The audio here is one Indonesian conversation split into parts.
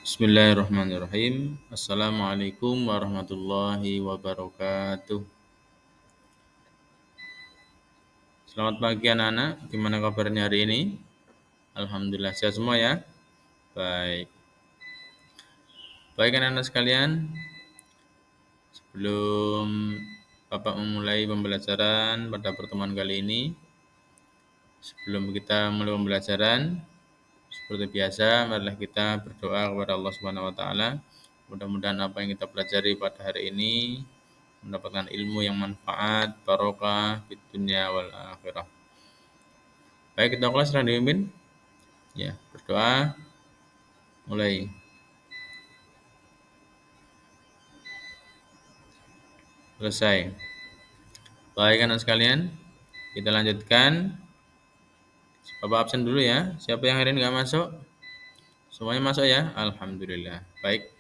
Bismillahirrahmanirrahim. Assalamualaikum warahmatullahi wabarakatuh. Selamat pagi anak-anak. Gimana kabarnya hari ini? Alhamdulillah sehat semua ya. Baik. Baik anak-anak sekalian. Sebelum Bapak memulai pembelajaran pada pertemuan kali ini, sebelum kita mulai pembelajaran, seperti biasa, marilah kita berdoa kepada Allah Subhanahu wa taala. Mudah-mudahan apa yang kita pelajari pada hari ini mendapatkan ilmu yang manfaat, barokah di dunia wal akhirah. Baik, kita kelas sedang dipimpin. Ya, berdoa. Mulai. Selesai. Baik anak sekalian, kita lanjutkan. Bapak absen dulu ya. Siapa yang hari ini nggak masuk? Semuanya masuk ya? Alhamdulillah. Baik.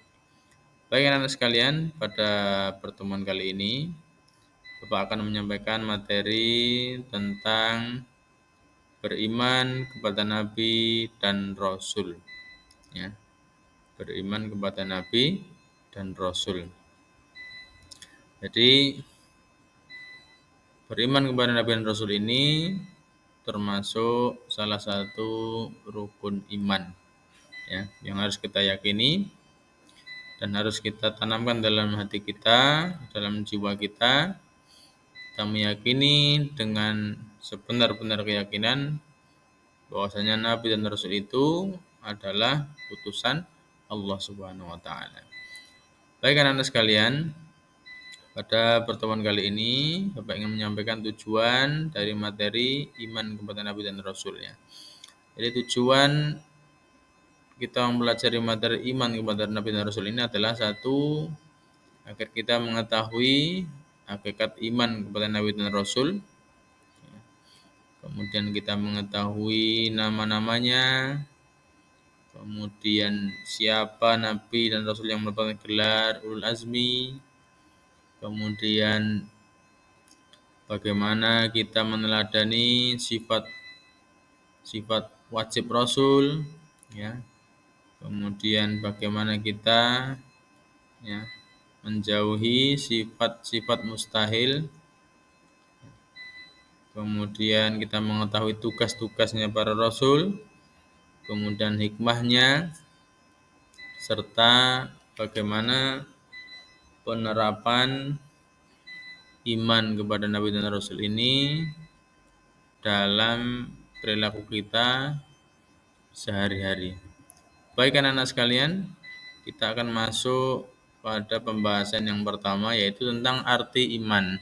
Baik anak-anak sekalian, pada pertemuan kali ini Bapak akan menyampaikan materi tentang beriman kepada Nabi dan Rasul. Ya, beriman kepada Nabi dan Rasul. Jadi beriman kepada Nabi dan Rasul ini termasuk salah satu rukun iman, ya, yang harus kita yakini dan harus kita tanamkan dalam hati kita, dalam jiwa kita. Kita meyakini dengan sebenar-benar keyakinan bahwasanya Nabi dan Rasul itu adalah utusan Allah Subhanahu wa taala. Baik anak-anak sekalian, pada pertemuan kali ini Bapak ingin menyampaikan tujuan dari materi iman kepada Nabi dan Rasul ya. Jadi tujuan kita mempelajari materi iman kepada Nabi dan Rasul ini adalah satu, agar kita mengetahui hakikat iman kepada Nabi dan Rasul. Kemudian kita mengetahui nama-namanya, kemudian siapa Nabi dan Rasul yang mendapatkan gelar Ulul Azmi, kemudian bagaimana kita meneladani sifat wajib Rasul, ya. Kemudian bagaimana kita, ya, menjauhi sifat-sifat mustahil. Kemudian kita mengetahui tugas-tugasnya para Rasul, kemudian hikmahnya, serta bagaimana penerapan iman kepada Nabi dan Rasul ini dalam perilaku kita sehari-hari. Baik anak-anak sekalian, kita akan masuk pada pembahasan yang pertama, yaitu tentang arti iman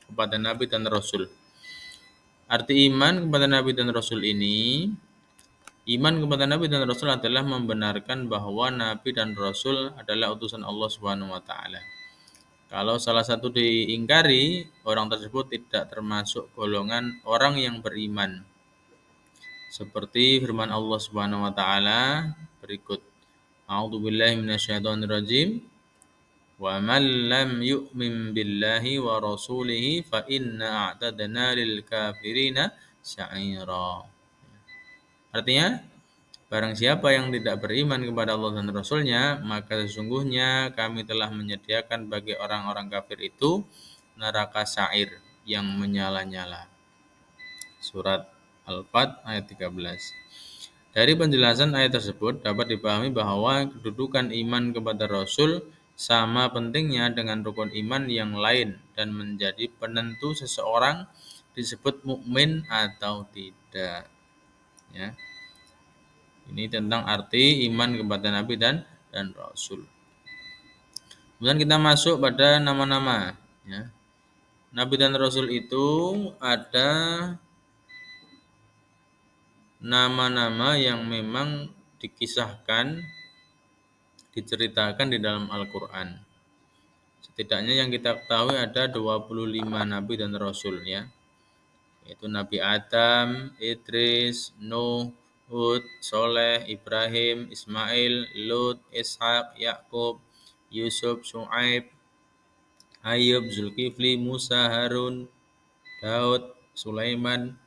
kepada Nabi dan Rasul. Arti iman kepada Nabi dan Rasul ini, iman kepada Nabi dan Rasul adalah membenarkan bahwa Nabi dan Rasul adalah utusan Allah Subhanahu wa taala. Kalau salah satu diingkari, orang tersebut tidak termasuk golongan orang yang beriman. Seperti firman Allah Subhanahu wa taala berikut. A'udzubillahi minasyaitonirrajim. Wa man lam yu'min billahi wa rasulihi fa inna a'tadna lil kafirina sa'ira. Artinya, barang siapa yang tidak beriman kepada Allah dan Rasulnya, maka sesungguhnya kami telah menyediakan bagi orang-orang kafir itu neraka sa'ir yang menyala-nyala. Surat Al-Fat ayat 13. Dari penjelasan ayat tersebut dapat dipahami bahwa kedudukan iman kepada Rasul sama pentingnya dengan rukun iman yang lain dan menjadi penentu seseorang disebut mukmin atau tidak. Ya. Ini tentang arti iman kepada Nabi dan Rasul. Kemudian kita masuk pada nama-nama. Ya. Nabi dan Rasul itu ada nama-nama yang memang dikisahkan, diceritakan di dalam Al-Quran. Setidaknya yang kita ketahui ada 25 Nabi dan Rasul ya. Yaitu Nabi Adam, Idris, Nuh, Hud, Soleh, Ibrahim, Ismail, Lut, Ishak, Yakub, Yusuf, Syuaib, Ayub, Zulkifli, Musa, Harun, Daud, Sulaiman,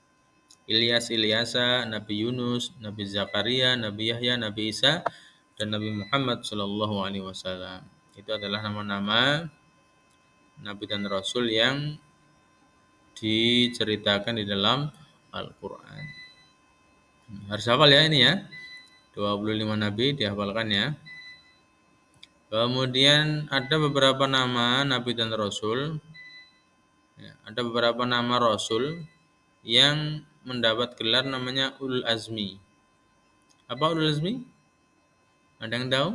Ilyasa, Nabi Yunus, Nabi Zakaria, Nabi Yahya, Nabi Isa, dan Nabi Muhammad Shallallahu Alaihi Wasallam. Itu adalah nama-nama Nabi dan Rasul yang diceritakan di dalam Al-Quran. Harus hafal ya ini ya. 25 Nabi dihafalkan ya. Kemudian ada beberapa nama Nabi dan Rasul. Ya, ada beberapa nama Rasul yang mendapat gelar namanya Ulul Azmi. Apa Ulul Azmi? Ada yang tahu?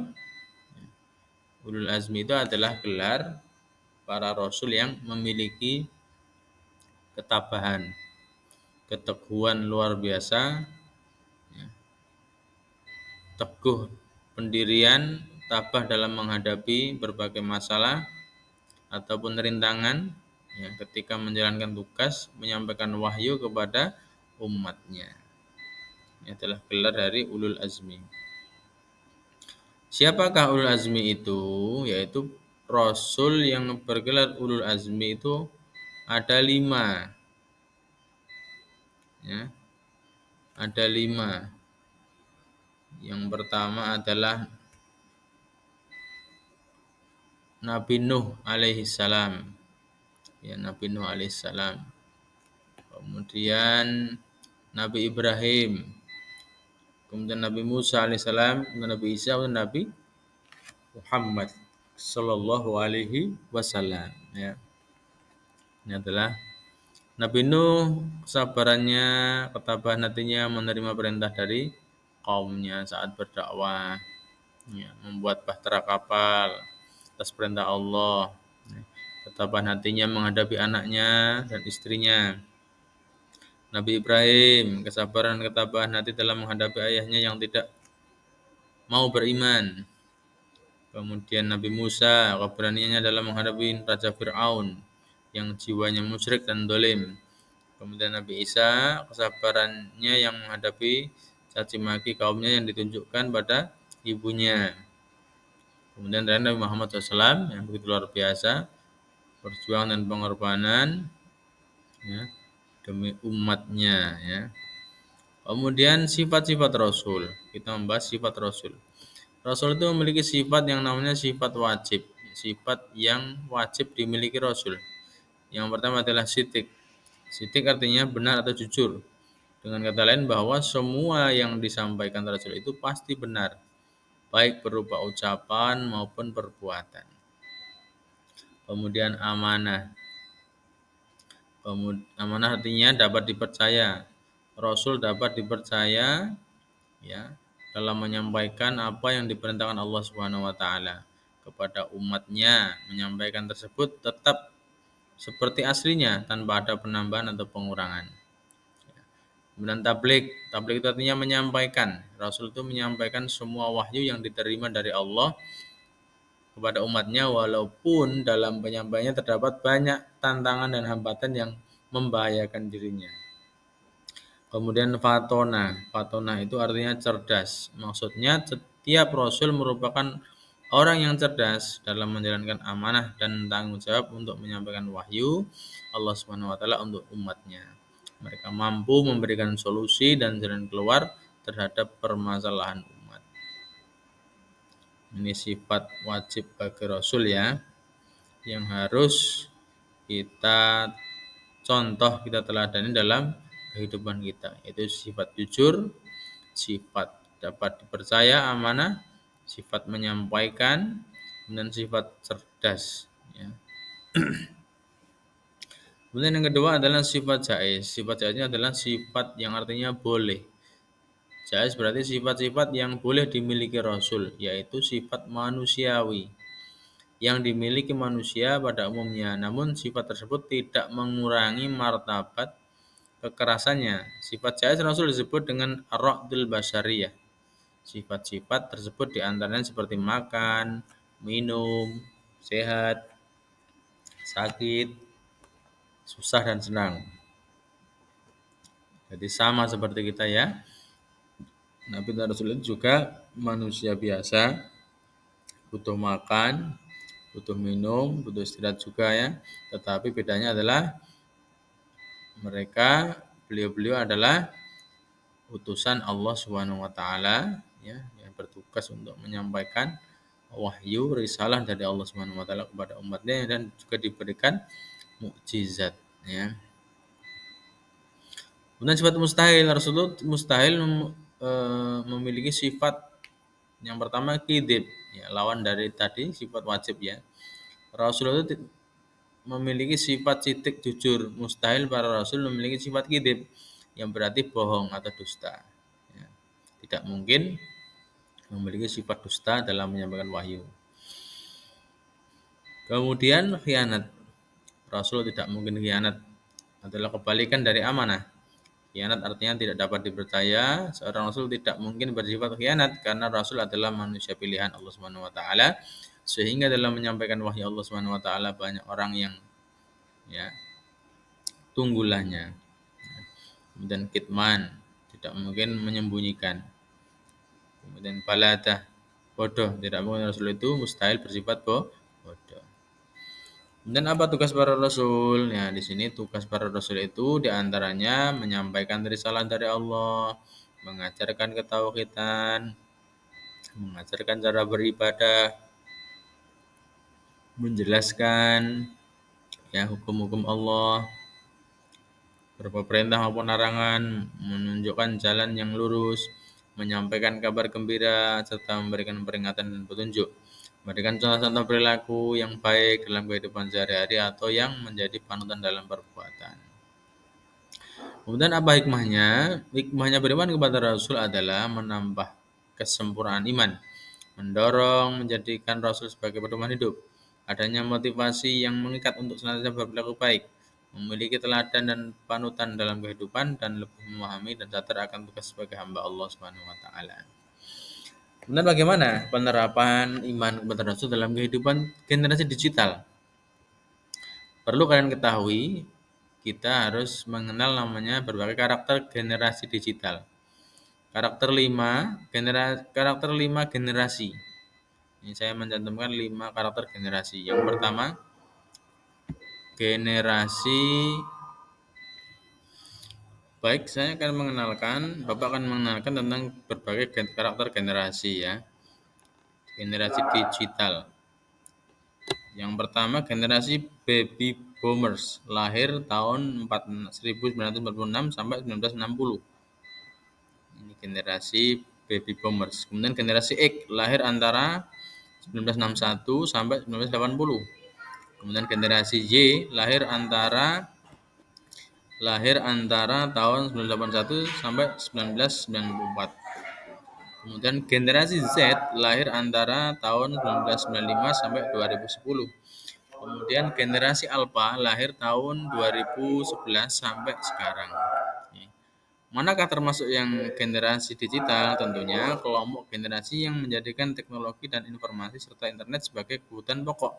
Ulul Azmi itu adalah gelar para Rasul yang memiliki ketabahan, keteguhan luar biasa, ya, teguh pendirian, tabah dalam menghadapi berbagai masalah ataupun rintangan, ya, ketika menjalankan tugas menyampaikan wahyu kepada umatnya. Ini adalah gelar dari Ulul Azmi. Siapakah Ulul Azmi itu? Yaitu Rasul yang bergelar Ulul Azmi itu ada 5. Ya, ada 5. Yang pertama adalah Nabi Nuh alaihi salam. Ya, Nabi Nuh alaihi salam. Kemudian Nabi Ibrahim. Kemudian Nabi Musa alaihissalam, kemudian Nabi Isa, kemudian Nabi Muhammad sallallahu alaihi wasallam. Ya. Ini adalah Nabi Nuh, kesabarannya, ketabahan hatinya menerima perintah dari kaumnya saat berdakwah, ya, membuat bahtera kapal atas perintah Allah. Ya. Ketabahan hatinya menghadapi anaknya dan istrinya. Nabi Ibrahim, kesabaran dan ketabahan hati dalam menghadapi ayahnya yang tidak mau beriman. Kemudian Nabi Musa, keberaniannya dalam menghadapi Raja Fir'aun yang jiwanya musyrik dan dolim. Kemudian Nabi Isa, kesabarannya yang menghadapi caci maki kaumnya yang ditunjukkan pada ibunya. Kemudian Nabi Muhammad SAW yang begitu luar biasa, perjuangan dan pengorbanan, ya, demi umatnya. Ya. Kemudian sifat-sifat Rasul. Kita membahas sifat Rasul. Rasul itu memiliki sifat yang namanya sifat wajib. Sifat yang wajib dimiliki Rasul. Yang pertama adalah sidik. Sidik artinya benar atau jujur. Dengan kata lain bahwa semua yang disampaikan Rasul itu pasti benar. Baik berupa ucapan maupun perbuatan. Kemudian amanah. Amanah artinya dapat dipercaya. Rasul dapat dipercaya, ya, dalam menyampaikan apa yang diperintahkan Allah Subhanahu wa taala kepada umatnya, menyampaikan tersebut tetap seperti aslinya tanpa ada penambahan atau pengurangan. Kemudian tabligh itu artinya menyampaikan. Rasul itu menyampaikan semua wahyu yang diterima dari Allah kepada umatnya walaupun dalam penyampaiannya terdapat banyak tantangan dan hambatan yang membahayakan dirinya. Kemudian fatona itu artinya cerdas. Maksudnya setiap rasul merupakan orang yang cerdas dalam menjalankan amanah dan tanggung jawab untuk menyampaikan wahyu Allah Subhanahu wa taala untuk umatnya. Mereka mampu memberikan solusi dan jalan keluar terhadap permasalahan umat. Ini sifat wajib bagi rasul ya, yang harus kita contoh, kita teladani dalam kehidupan kita, yaitu sifat jujur, sifat dapat dipercaya, amanah, sifat menyampaikan, dan sifat cerdas. Ya. Kemudian yang kedua adalah sifat jaiz. Sifat jaiznya adalah sifat yang artinya boleh. Jaiz berarti sifat-sifat yang boleh dimiliki Rasul, yaitu sifat manusiawi yang dimiliki manusia pada umumnya. Namun sifat tersebut tidak mengurangi martabat kekerasannya. Sifat jaiz Rasul disebut dengan ar-ra'dul basyariyah. Sifat-sifat tersebut diantaranya seperti makan, minum, sehat, sakit, susah dan senang. Jadi sama seperti kita ya. Nabi dan Rasul itu juga manusia biasa, butuh makan, butuh minum, butuh istirahat juga ya. Tetapi bedanya adalah beliau-beliau adalah utusan Allah Subhanahu wa taala ya yang bertugas untuk menyampaikan wahyu risalah dari Allah Subhanahu wa taala kepada umatnya dan juga diberikan mukjizat ya. Kemudian sifat mustahil, Rasulullah mustahil memiliki sifat yang pertama kidib ya, lawan dari tadi sifat wajib ya. Rasulullah itu memiliki sifat sidik jujur, mustahil para rasul memiliki sifat kidib yang berarti bohong atau dusta. Ya. Tidak mungkin memiliki sifat dusta dalam menyampaikan wahyu. Kemudian khianat. Rasul tidak mungkin khianat, adalah kebalikan dari amanah. Khianat artinya tidak dapat dipercaya. Seorang rasul tidak mungkin bersifat khianat karena rasul adalah manusia pilihan Allah Subhanahu wa taala. Sehingga dalam menyampaikan wahyu Allah Subhanahu wa taala banyak orang yang ya tunggulannya. Kemudian kitman, tidak mungkin menyembunyikan. Kemudian baladah, bodoh, tidak mungkin rasul itu mustahil bersifat bodoh. Dan apa tugas para rasul? Ya, di sini tugas para rasul itu diantaranya menyampaikan risalah dari Allah, mengajarkan ketauhidan, mengajarkan cara beribadah, menjelaskan ya hukum-hukum Allah, berupa perintah maupun larangan, menunjukkan jalan yang lurus, menyampaikan kabar gembira, serta memberikan peringatan dan petunjuk. Memberikan contoh-contoh perilaku yang baik dalam kehidupan sehari-hari atau yang menjadi panutan dalam perbuatan. Kemudian apa hikmahnya? Hikmahnya beriman kepada Rasul adalah menambah kesempurnaan iman, mendorong menjadikan Rasul sebagai pedoman hidup, adanya motivasi yang mengikat untuk senantiasa berperilaku baik, memiliki teladan dan panutan dalam kehidupan, dan lebih memahami dan sadar akan tugas sebagai hamba Allah Subhanahu wa taala. Kemudian bagaimana penerapan iman kepada Rasul dalam kehidupan generasi digital? Perlu kalian ketahui, kita harus mengenal namanya berbagai karakter generasi digital. Karakter 5 generasi. Ini saya mencantumkan 5 karakter generasi. Yang pertama, generasi baik, saya akan Bapak akan mengenalkan tentang berbagai karakter generasi ya. Generasi digital. Yang pertama generasi baby boomers, lahir tahun 1946 sampai 1960. Ini generasi baby boomers. Kemudian generasi X, lahir antara 1961 sampai 1980. Kemudian generasi Y, lahir antara tahun 1981 sampai 1994. Kemudian generasi Z lahir antara tahun 1995 sampai 2010. Kemudian generasi Alpha lahir tahun 2011 sampai sekarang. Manakah termasuk yang generasi digital? Tentunya kelompok generasi yang menjadikan teknologi dan informasi serta internet sebagai kebutuhan pokok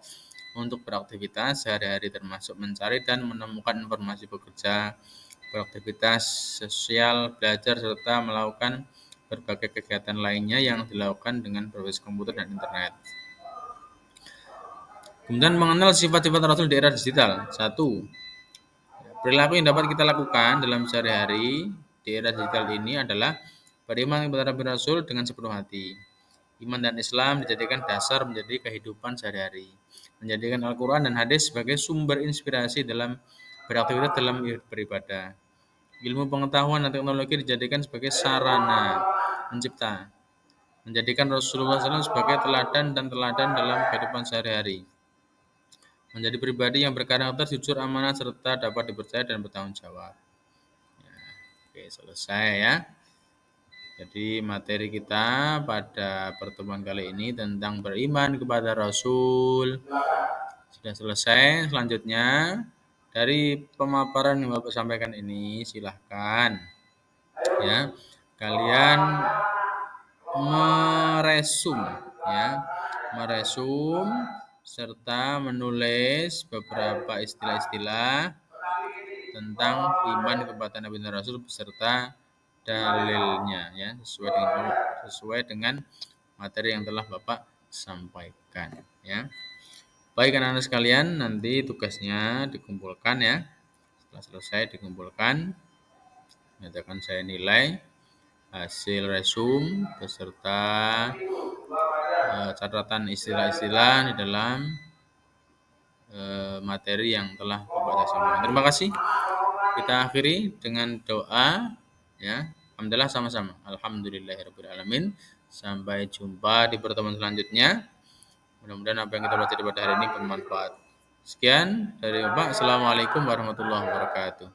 untuk beraktivitas sehari-hari, termasuk mencari dan menemukan informasi, bekerja, beraktivitas sosial, belajar, serta melakukan berbagai kegiatan lainnya yang dilakukan dengan berbasis komputer dan internet. Kemudian mengenal sifat-sifat Rasul di era digital. 1. Perilaku yang dapat kita lakukan dalam sehari-hari di era digital ini adalah beriman kepada Nabi Rasul dengan sepenuh hati. Iman dan Islam dijadikan dasar menjadi kehidupan sehari-hari. Menjadikan Al-Quran dan hadis sebagai sumber inspirasi dalam beraktivitas dalam beribadah. Ilmu pengetahuan dan teknologi dijadikan sebagai sarana mencipta. Menjadikan Rasulullah SAW sebagai teladan dalam kehidupan sehari-hari. Menjadi pribadi yang berkarakter jujur, amanah, serta dapat dipercaya dan bertanggung jawab. Ya, oke, selesai ya. Jadi materi kita pada pertemuan kali ini tentang beriman kepada Rasul sudah selesai. Selanjutnya dari pemaparan yang Bapak sampaikan ini, silahkan ya kalian meresum serta menulis beberapa istilah-istilah tentang iman kepada Nabi dan Rasul beserta dalilnya ya, sesuai dengan materi yang telah Bapak sampaikan ya. Baik anak-anak sekalian, nanti tugasnya dikumpulkan ya. Setelah selesai dikumpulkan, nanti akan saya nilai. hasil resume beserta catatan istilah-istilah di dalam materi yang telah Bapak sampaikan. Terima kasih. Kita akhiri dengan doa ya. Alhamdulillah sama-sama. Alhamdulillahirabbil alamin. Sampai jumpa di pertemuan selanjutnya. Mudah-mudahan apa yang kita baca pada hari ini bermanfaat. Sekian dari Bapak. Assalamualaikum warahmatullahi wabarakatuh.